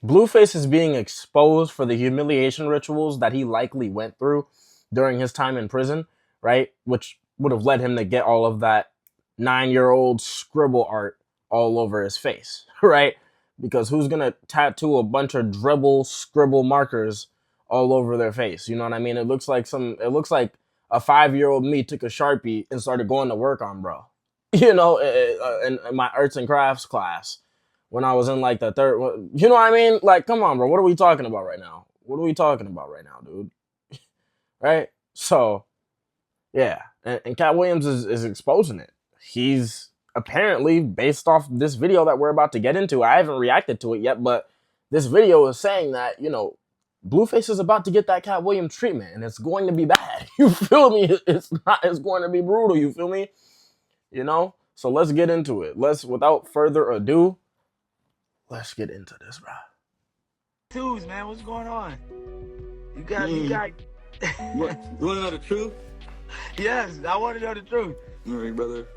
Blueface is being exposed for the humiliation rituals that he likely went through during his time in prison, right? Which would have led him to get all of that 9-year-old scribble art all over his face, right? Because who's gonna tattoo a bunch of dribble scribble markers all over their face? You know what I mean? It looks like a 5-year-old me took a Sharpie and started going to work on, bro. You know, in my arts and crafts class when I was in like the third, you know what I mean? Like, come on, bro. What are we talking about right now? What are we talking about right now, dude? Right? So, yeah. And Katt Williams is exposing it. He's apparently, based off this video that we're about to get into, I haven't reacted to it yet, but this video is saying that, you know, Blueface is about to get that Katt Williams treatment, and it's going to be bad. You feel me? It's going to be brutal. You feel me? You know? So let's get into it. Without further ado, let's get into this, bro. Twos, man, what's going on? You got. What? You want to know the truth? Yes, I want to know the truth. All right, brother.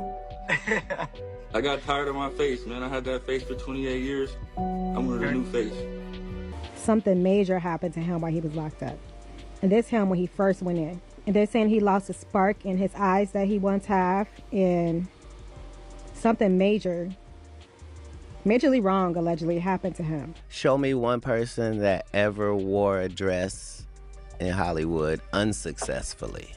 I got tired of my face, man. I had that face for 28 years. I wanted a new face. Something major happened to him while he was locked up. And this him when he first went in. And they're saying he lost a spark in his eyes that he once had, and something majorly wrong allegedly happened to him. Show me one person that ever wore a dress in Hollywood unsuccessfully.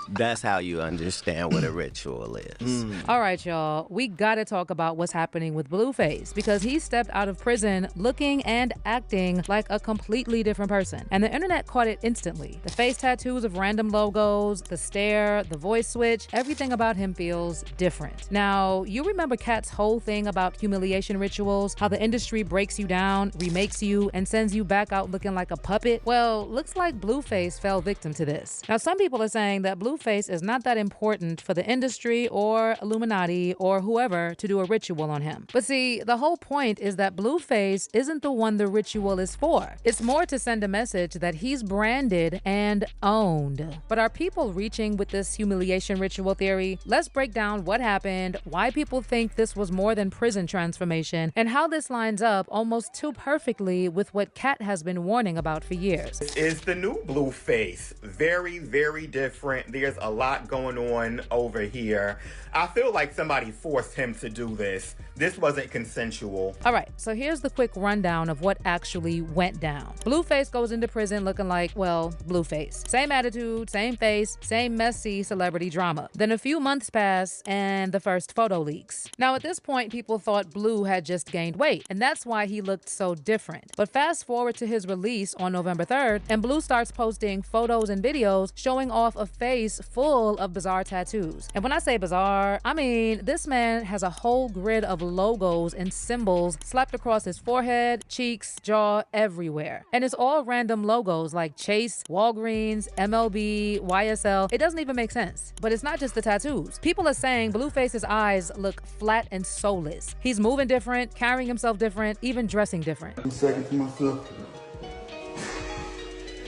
That's how you understand what a ritual is. All right, y'all. We gotta talk about what's happening with Blueface because he stepped out of prison looking and acting like a completely different person. And the internet caught it instantly. The face tattoos of random logos, the stare, the voice switch, everything about him feels different. Now, you remember Katt's whole thing about humiliation rituals, how the industry breaks you down, remakes you, and sends you back out looking like a puppet? Well, looks like Blueface fell victim to this. Now, some people are saying that Blueface is not that important for the industry or Illuminati or whoever to do a ritual on him. But see, the whole point is that Blueface isn't the one the ritual is for. It's more to send a message that he's branded and owned. But are people reaching with this humiliation ritual theory? Let's break down what happened, why people think this was more than prison transformation, and how this lines up almost too perfectly with what Katt has been warning about for years. Is the new Blueface. Very, very different. There's a lot going on over here. I feel like somebody forced him to do this. This wasn't consensual. All right, so here's the quick rundown of what actually went down. Blueface goes into prison looking like, well, Blueface. Same attitude, same face, same messy celebrity drama. Then a few months pass and the first photo leaks. Now at this point, people thought Blue had just gained weight, and that's why he looked so different. But fast forward to his release on November 3rd, and Blue starts posting photos and videos showing off a face full of bizarre tattoos. And when I say bizarre, I mean this man has a whole grid of logos and symbols slapped across his forehead, cheeks, jaw, everywhere. And it's all random logos like Chase, Walgreens, MLB, YSL. It doesn't even make sense. But it's not just the tattoos. People are saying Blueface's eyes look flat and soulless. He's moving different, carrying himself different, even dressing different. I'm second for myself.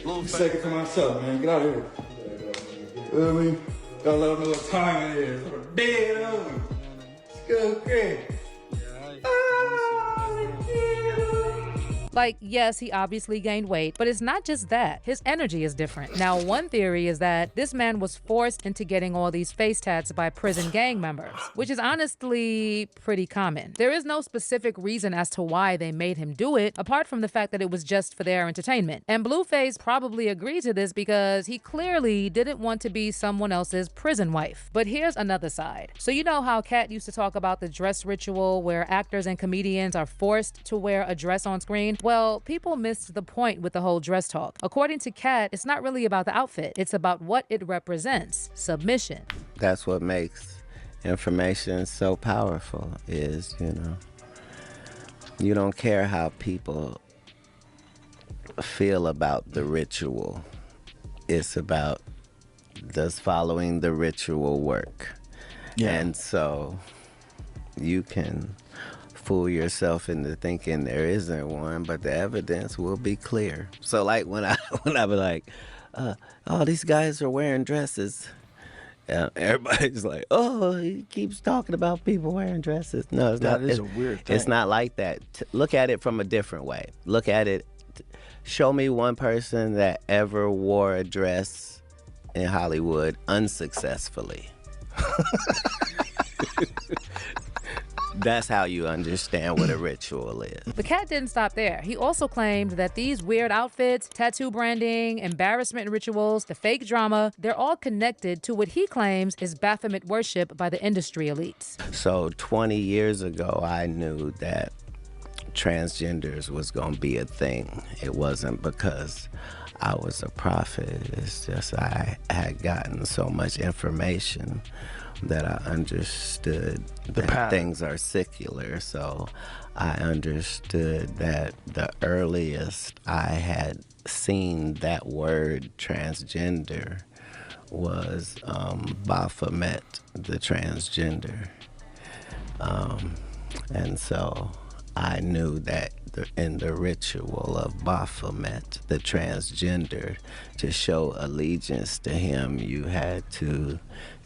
I'm second for myself, man. Get out of here. You know what I mean? Gotta let them know what time it is. I'm dead on. It's good, okay. Like, yes, he obviously gained weight, but it's not just that. His energy is different. Now, one theory is that this man was forced into getting all these face tats by prison gang members, which is honestly pretty common. There is no specific reason as to why they made him do it, apart from the fact that it was just for their entertainment. And Blueface probably agreed to this because he clearly didn't want to be someone else's prison wife. But here's another side. So you know how Katt used to talk about the dress ritual where actors and comedians are forced to wear a dress on screen? Well, people missed the point with the whole dress talk. According to Katt, it's not really about the outfit. It's about what it represents, submission. That's what makes information so powerful is, you don't care how people feel about the ritual. It's about, does following the ritual work? Yeah. And so you can fool yourself into thinking there isn't one, but the evidence will be clear. So like when I be like, oh, these guys are wearing dresses, Everybody's like, "Oh, he keeps talking about people wearing dresses." No, it's That not. is a weird thing. It's not like that. Look at it from a different way. Look at it. Show me one person that ever wore a dress in Hollywood unsuccessfully. That's how you understand what a ritual is. But Katt didn't stop there. He also claimed that these weird outfits, tattoo branding, embarrassment rituals, the fake drama, they're all connected to what he claims is Baphomet worship by the industry elites. So 20 years ago, I knew that transgenders was going to be a thing. It wasn't because I was a prophet. It's just I had gotten so much information that I understood that pattern. things are secular. So I understood that the earliest I had seen that word transgender was Baphomet, the transgender. And so I knew that in the ritual of Baphomet, the transgender, to show allegiance to him, you had to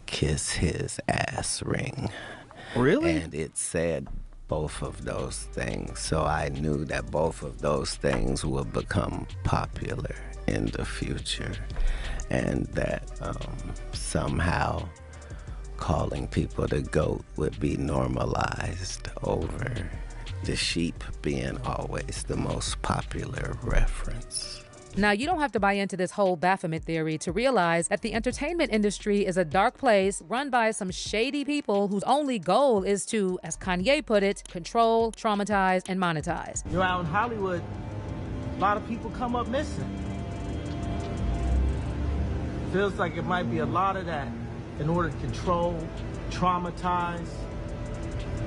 kiss his ass ring. Really? And it said both of those things. So I knew that both of those things would become popular in the future. And that somehow calling people the goat would be normalized over the sheep being always the most popular reference. Now, you don't have to buy into this whole Baphomet theory to realize that the entertainment industry is a dark place run by some shady people whose only goal is to, as Kanye put it, control, traumatize, and monetize. You're out in Hollywood, a lot of people come up missing. Feels like it might be a lot of that in order to control, traumatize.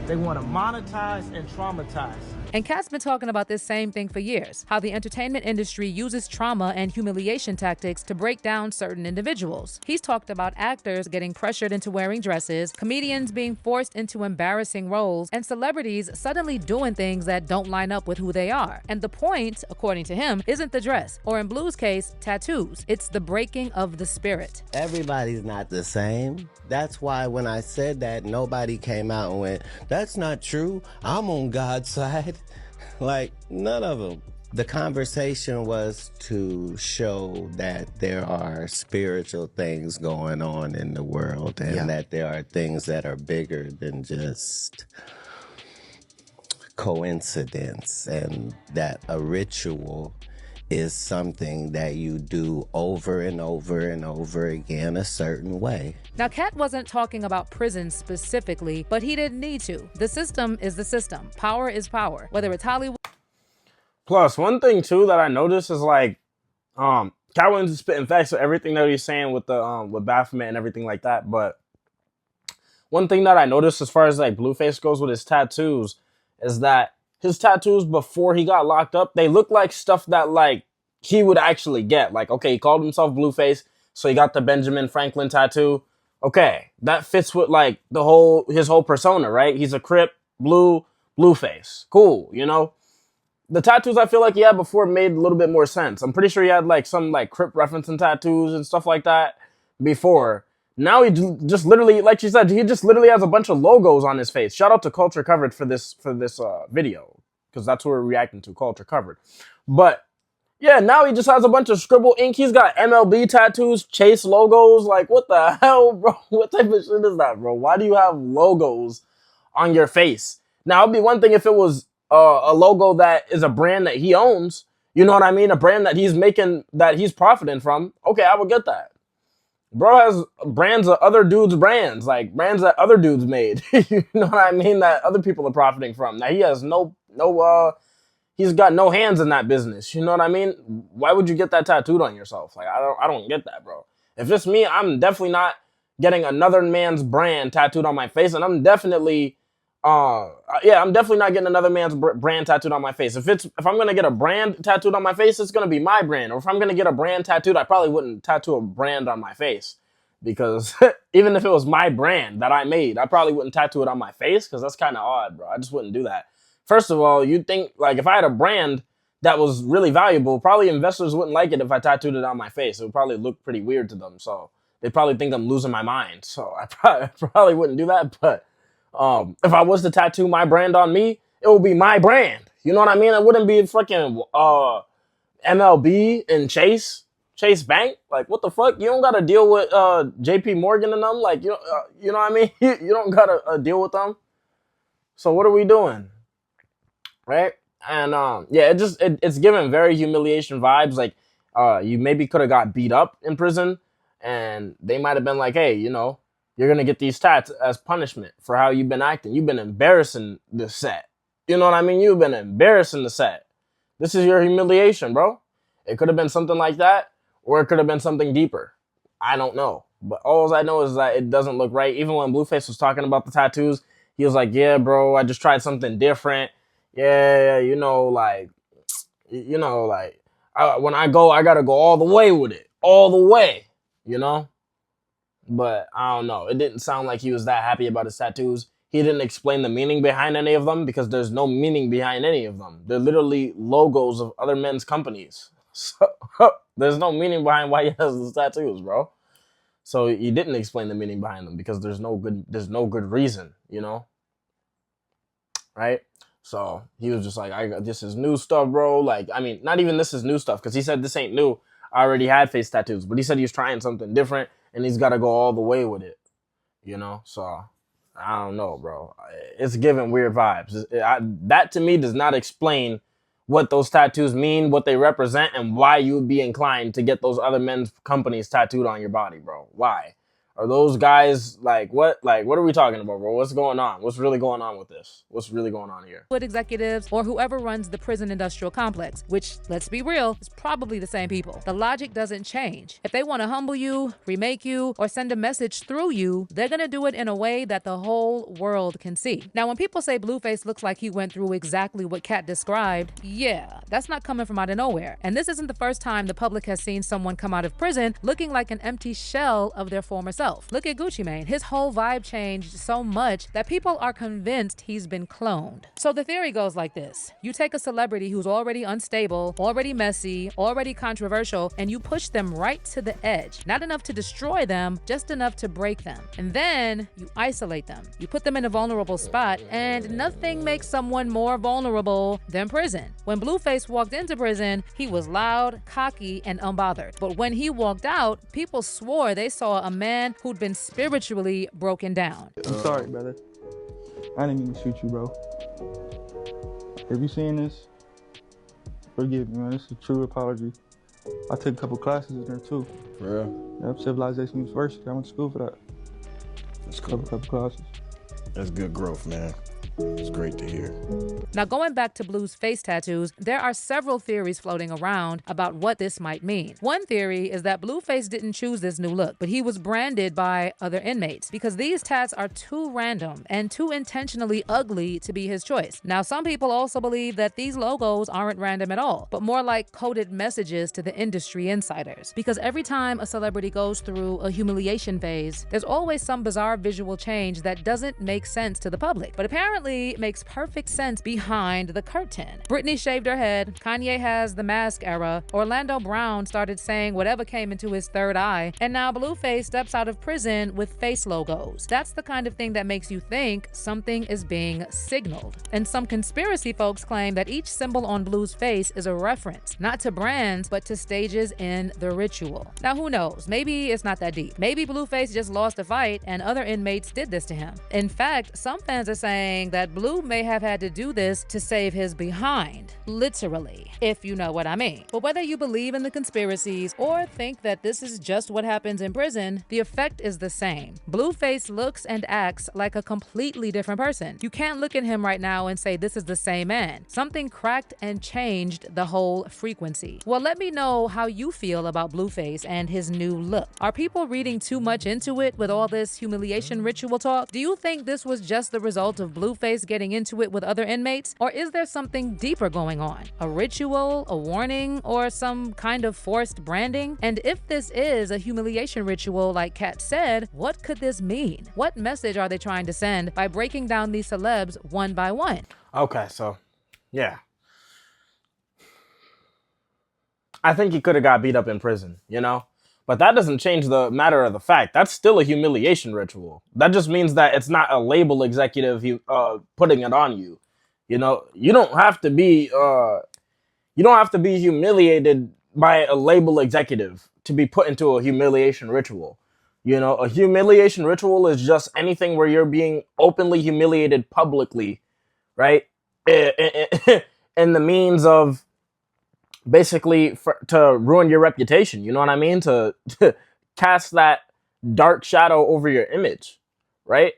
They want to monetize and traumatize. And Katt's been talking about this same thing for years, how the entertainment industry uses trauma and humiliation tactics to break down certain individuals. He's talked about actors getting pressured into wearing dresses, comedians being forced into embarrassing roles, and celebrities suddenly doing things that don't line up with who they are. And the point, according to him, isn't the dress, or in Blue's case, tattoos. It's the breaking of the spirit. Everybody's not the same. That's why when I said that, nobody came out and went, "That's not true. I'm on God's side." Like, none of them. The conversation was to show that there are spiritual things going on in the world and that there are things that are bigger than just coincidence, and that a ritual is something that you do over and over and over again a certain way. Now, Katt wasn't talking about prison specifically, but he didn't need to. The system is the system. Power is power. Whether it's Hollywood. Plus, one thing too that I noticed is like, Katt went to spitting facts with everything that he's saying with the with Baphomet and everything like that. But one thing that I noticed as far as like Blueface goes with his tattoos is that his tattoos before he got locked up, they look like stuff that like he would actually get. Like, okay, he called himself Blueface, so he got the Benjamin Franklin tattoo. Okay, that fits with like his whole persona, right? He's a Crip, Blueface. Cool, you know? The tattoos I feel like he had before made a little bit more sense. I'm pretty sure he had like some like Crip referencing tattoos and stuff like that before. Now he just literally, like she said, he just literally has a bunch of logos on his face. Shout out to Culture Covered for this video, because that's what we're reacting to, Culture Covered. But yeah, now he just has a bunch of scribble ink. He's got MLB tattoos, Chase logos. Like, what the hell, bro? What type of shit is that, bro? Why do you have logos on your face? Now, it'd be one thing if it was a logo that is a brand that he owns. You know what I mean? A brand that he's making, that he's profiting from. Okay, I would get that. Bro has brands of other dudes' brands, like brands that other dudes made. You know what I mean? That other people are profiting from. Now he has he's got no hands in that business. You know what I mean? Why would you get that tattooed on yourself? Like, I don't get that, bro. If it's me, I'm definitely not getting another man's brand tattooed on my face, and I'm definitely not getting another man's brand tattooed on my face. If I'm gonna get a brand tattooed on my face, it's gonna be my brand. Or if I'm gonna get a brand tattooed, I probably wouldn't tattoo a brand on my face, because even if it was my brand that I made, I probably wouldn't tattoo it on my face, because that's kind of odd, bro. I just wouldn't do that. First of all, you'd think like if I had a brand that was really valuable, probably investors wouldn't like it if I tattooed it on my face. It would probably look pretty weird to them. So They probably think I'm losing my mind. So I probably wouldn't do that. But if I was to tattoo my brand on me, it would be my brand. You know what I mean? It wouldn't be fucking MLB and Chase Bank. Like, what the fuck? You don't got to deal with JP Morgan and them. Like, you know what I mean? You don't got to deal with them. So what are we doing? Right? And yeah, it's given very humiliation vibes. Like, you maybe could have got beat up in prison, and they might have been like, hey, you're gonna get these tats as punishment for how you've been acting. You've been embarrassing the set. You know what I mean? You've been embarrassing the set. This is your humiliation, bro. It could have been something like that, or it could have been something deeper. I don't know. But all I know is that it doesn't look right. Even when Blueface was talking about the tattoos, he was like, yeah, bro, I just tried something different. Yeah, when I go, I gotta go all the way with it. All the way, But I don't know. It didn't sound like he was that happy about his tattoos. He didn't explain the meaning behind any of them because there's no meaning behind any of them. They're literally logos of other men's companies. So there's no meaning behind why he has those tattoos, bro. So he didn't explain the meaning behind them because there's no good reason, right? So he was just like, this is new stuff, bro. Like, I mean, not even this is new stuff because he said this ain't new. I already had face tattoos, but he said he was trying something different and he's got to go all the way with it, So I don't know, bro. It's giving weird vibes. That to me does not explain what those tattoos mean, what they represent, and why you would be inclined to get those other men's companies tattooed on your body, bro. Why? Are those guys what? Like, what are we talking about, bro? What's going on? What's really going on with this? What's really going on here? With executives or whoever runs the prison industrial complex, which, let's be real, is probably the same people. The logic doesn't change. If they want to humble you, remake you, or send a message through you, they're going to do it in a way that the whole world can see. Now, when people say Blueface looks like he went through exactly what Katt described, yeah, that's not coming from out of nowhere. And this isn't the first time the public has seen someone come out of prison looking like an empty shell of their former self. Look at Gucci Mane. His whole vibe changed so much that people are convinced he's been cloned. So the theory goes like this. You take a celebrity who's already unstable, already messy, already controversial, and you push them right to the edge. Not enough to destroy them, just enough to break them. And then you isolate them. You put them in a vulnerable spot, and nothing makes someone more vulnerable than prison. When Blueface walked into prison, he was loud, cocky, and unbothered. But when he walked out, people swore they saw a man who'd been spiritually broken down. I'm sorry, brother. I didn't mean to shoot you, bro. If you seeing this, forgive me, man. This is a true apology. I took a couple classes in there too. For real? Yep, Civilization University. I went to school for that. That's cool. Couple classes. That's good growth, man. It's great to hear. Now, going back to Blue's face tattoos, there are several theories floating around about what this might mean. One theory is that Blueface didn't choose this new look, but he was branded by other inmates because these tats are too random and too intentionally ugly to be his choice. Now, some people also believe that these logos aren't random at all, but more like coded messages to the industry insiders. Because every time a celebrity goes through a humiliation phase, there's always some bizarre visual change that doesn't make sense to the public. But apparently, makes perfect sense behind the curtain. Britney shaved her head, Kanye has the mask era, Orlando Brown started saying whatever came into his third eye, and now Blueface steps out of prison with face logos. That's the kind of thing that makes you think something is being signaled. And some conspiracy folks claim that each symbol on Blue's face is a reference, not to brands, but to stages in the ritual. Now, who knows? Maybe it's not that deep. Maybe Blueface just lost a fight and other inmates did this to him. In fact, some fans are saying that Blue may have had to do this to save his behind, literally, if you know what I mean. But whether you believe in the conspiracies or think that this is just what happens in prison, the effect is the same. Blueface looks and acts like a completely different person. You can't look at him right now and say this is the same man. Something cracked and changed the whole frequency. Well, let me know how you feel about Blueface and his new look. Are people reading too much into it with all this humiliation ritual talk? Do you think this was just the result of Blueface getting into it with other inmates? Or is there something deeper going on? A ritual, a warning, or some kind of forced branding? And if this is a humiliation ritual like Katt said, what could this mean? What message are they trying to send by breaking down these celebs one by one? Okay, so, yeah. I think he could have got beat up in prison, But that doesn't change the matter of the fact. That's still a humiliation ritual. That just means that it's not a label executive putting it on you. You know, you don't have to be humiliated by a label executive to be put into a humiliation ritual. You know, a humiliation ritual is just anything where you're being openly humiliated publicly, right? In the means of basically to ruin your reputation. You know what I mean? To cast that dark shadow over your image, right?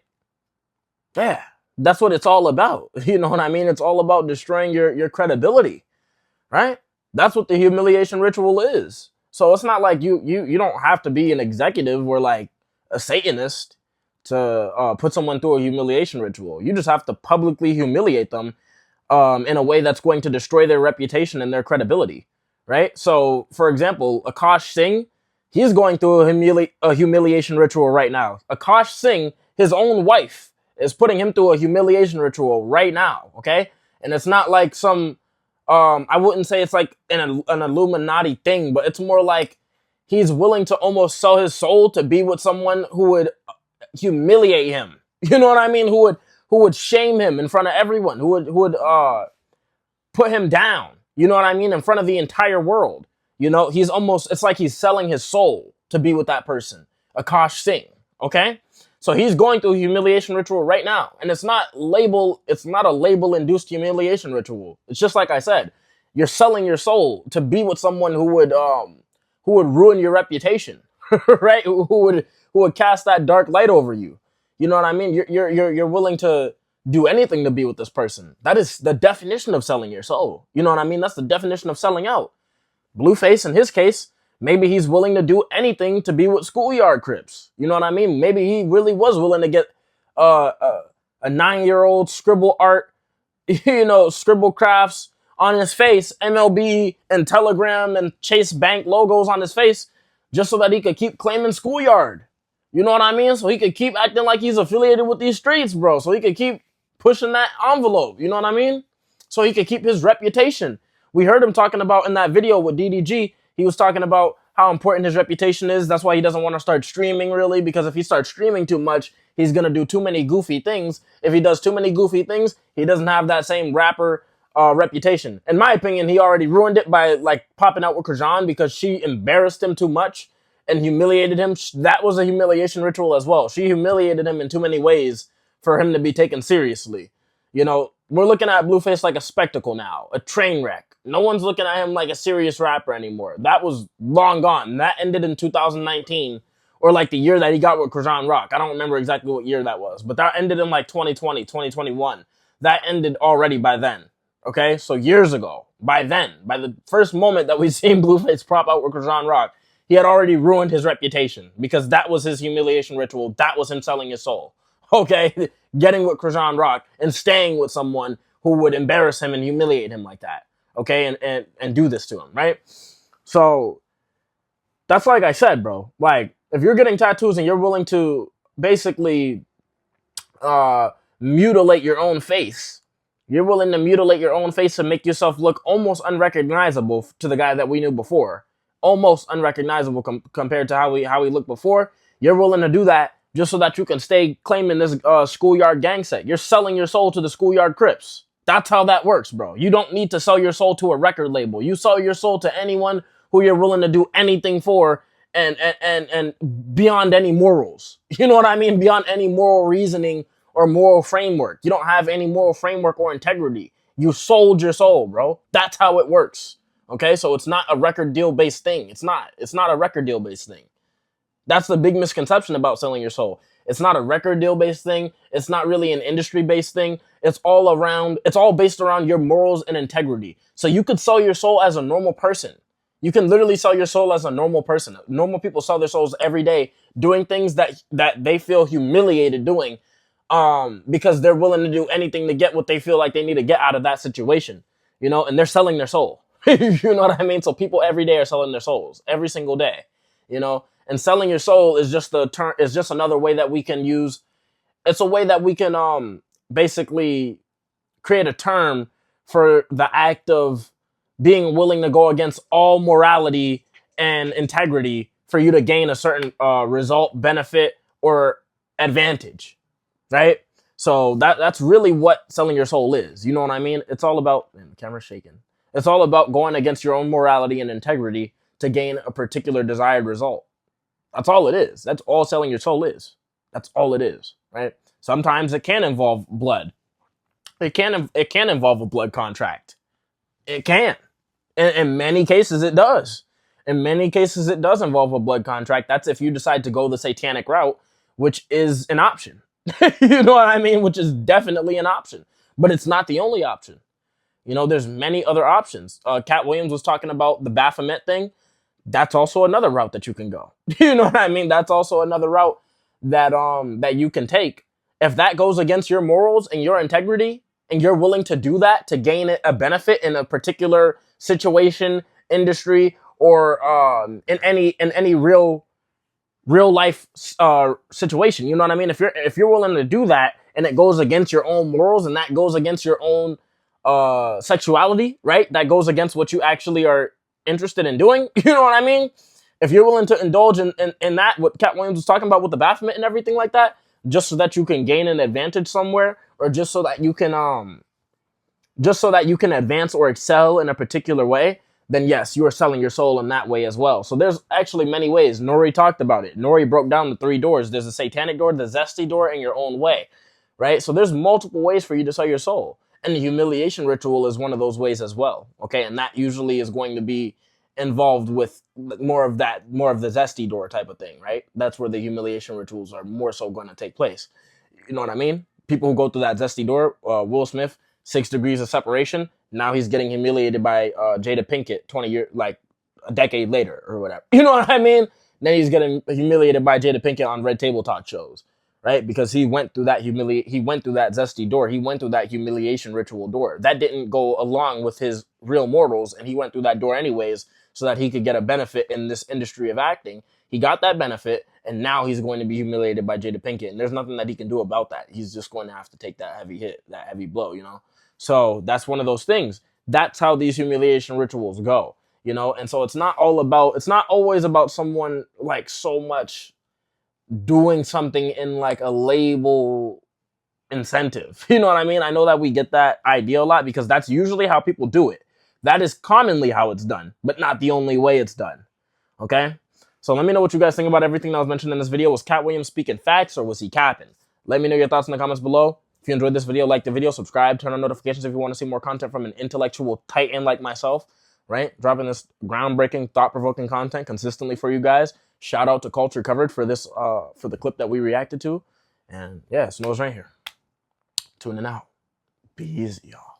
Yeah, that's what it's all about. You know what I mean? It's all about destroying your credibility, right? That's what the humiliation ritual is. So it's not like you don't have to be an executive or like a Satanist to put someone through a humiliation ritual. You just have to publicly humiliate them in a way that's going to destroy their reputation and their credibility, right? So, for example, Akash Singh, he's going through a humiliation ritual right now. Akash Singh, his own wife, is putting him through a humiliation ritual right now, okay? And it's not like some, I wouldn't say it's like an Illuminati thing, but it's more like he's willing to almost sell his soul to be with someone who would humiliate him. You know what I mean? Who would shame him in front of everyone, who would put him down. You know what I mean? In front of the entire world. You know, it's like he's selling his soul to be with that person. Akash Singh. Okay? So he's going through a humiliation ritual right now. And it's not a label induced humiliation ritual. It's just like I said, you're selling your soul to be with someone who would ruin your reputation. Right? Who would cast that dark light over you. You know what I mean? You're willing to do anything to be with this person. That is the definition of selling your soul. You know what I mean? That's the definition of selling out. Blueface, in his case, maybe he's willing to do anything to be with schoolyard Crips. You know what I mean? Maybe he really was willing to get a 9-year-old scribble art, scribble crafts on his face, MLB and Telegram and Chase Bank logos on his face, just so that he could keep claiming schoolyard. You know what I mean? So he could keep acting like he's affiliated with these streets, bro. So he could keep pushing that envelope. You know what I mean? So he could keep his reputation. We heard him talking about in that video with DDG. He was talking about how important his reputation is. That's why he doesn't want to start streaming, really, because if he starts streaming too much, he's going to do too many goofy things. If he does too many goofy things, he doesn't have that same rapper reputation. In my opinion, he already ruined it by like popping out with Krajan because she embarrassed him too much and humiliated him. That was a humiliation ritual as well. She humiliated him in too many ways for him to be taken seriously. You know, we're looking at Blueface like a spectacle now, a train wreck. No one's looking at him like a serious rapper anymore. That was long gone. That ended in 2019, or like the year that he got with Krajan Rock. I don't remember exactly what year that was, but that ended in like 2020, 2021. That ended already by then. Okay, so years ago, by then, by the first moment that we seen Blueface prop out with Krajan Rock, he had already ruined his reputation because that was his humiliation ritual. That was him selling his soul. Okay, getting with Krajan Rock and staying with someone who would embarrass him and humiliate him like that. Okay, and do this to him, right? So that's like I said, bro. Like, if you're getting tattoos and you're willing to basically mutilate your own face, you're willing to mutilate your own face to make yourself look almost unrecognizable to the guy that we knew before. Almost unrecognizable compared to how we looked before. You're willing to do that just so that you can stay claiming this schoolyard gang set. You're selling your soul to the schoolyard Crips. That's how that works, bro. You don't need to sell your soul to a record label. You sell your soul to anyone who you're willing to do anything for and beyond any morals. You know what I mean? Beyond any moral reasoning or moral framework. You don't have any moral framework or integrity. You sold your soul, bro. That's how it works. Okay? So it's not a record deal based thing. It's not a record deal based thing. That's the big misconception about selling your soul. It's not a record deal based thing. It's not really an industry based thing. It's all based around your morals and integrity. So you could sell your soul as a normal person. You can literally sell your soul as a normal person. Normal people sell their souls every day doing things that they feel humiliated doing because they're willing to do anything to get what they feel like they need to get out of that situation, you know, and they're selling their soul. You know what I mean? So people every day are selling their souls every single day, you know, and selling your soul is just another way that we can use. It's a way that we can basically create a term for the act of being willing to go against all morality and integrity for you to gain a certain result, benefit, or advantage, right? So that's really what selling your soul is. You know what I mean? It's all about, man, the camera's shaking. It's all about going against your own morality and integrity to gain a particular desired result. That's all it is. That's all selling your soul is. That's all it is, right? Sometimes it can involve blood. It can involve a blood contract. It can. In many cases, it does. In many cases, it does involve a blood contract. That's if you decide to go the satanic route, which is an option. You know what I mean? Which is definitely an option. But it's not the only option. You know, there's many other options. Katt Williams was talking about the Baphomet thing. That's also another route that you can go. You know what I mean? That's also another route that you can take. If that goes against your morals and your integrity, and you're willing to do that to gain a benefit in a particular situation, industry, or in any real life situation, you know what I mean? If you're willing to do that and it goes against your own morals and that goes against your own sexuality, right? That goes against what you actually are interested in doing. You know what I mean? If you're willing to indulge in that, what Katt Williams was talking about with the Baphomet and everything like that, just so that you can gain an advantage somewhere, or just so that you can advance or excel in a particular way, then yes, you are selling your soul in that way as well. So there's actually many ways. Nori talked about it. Nori broke down the 3 doors. There's a satanic door, the zesty door, and your own way, right? So there's multiple ways for you to sell your soul. And the humiliation ritual is one of those ways as well, okay? And that usually is going to be involved with more of the zesty door type of thing, right? That's where the humiliation rituals are more so going to take place. You know what I mean? People who go through that zesty door, Will Smith, 6 degrees of separation. Now he's getting humiliated by Jada Pinkett 20 years, like a decade later or whatever. You know what I mean? Then he's getting humiliated by Jada Pinkett on Red Table Talk shows, right? Because he went through that zesty door. He went through that humiliation ritual door. That didn't go along with his real morals, and he went through that door anyways so that he could get a benefit in this industry of acting. He got that benefit, and now he's going to be humiliated by Jada Pinkett, and there's nothing that he can do about that. He's just going to have to take that heavy hit, that heavy blow, you know? So that's one of those things. That's how these humiliation rituals go, you know? And so it's not always about someone like so much doing something in like a label incentive. You know what I mean? I know that we get that idea a lot because that's usually how people do it. That is commonly how it's done, but not the only way it's done. Okay? So let me know what you guys think about everything that was mentioned in this video. Was Katt Williams speaking facts or was he capping? Let me know your thoughts in the comments below. If you enjoyed this video, like the video, subscribe, turn on notifications if you want to see more content from an intellectual titan like myself, right? Dropping this groundbreaking, thought-provoking content consistently for you guys. Shout out to Culture Covered for this, for the clip that we reacted to. And yeah, Snow's right here. Tuning out. Be easy, y'all.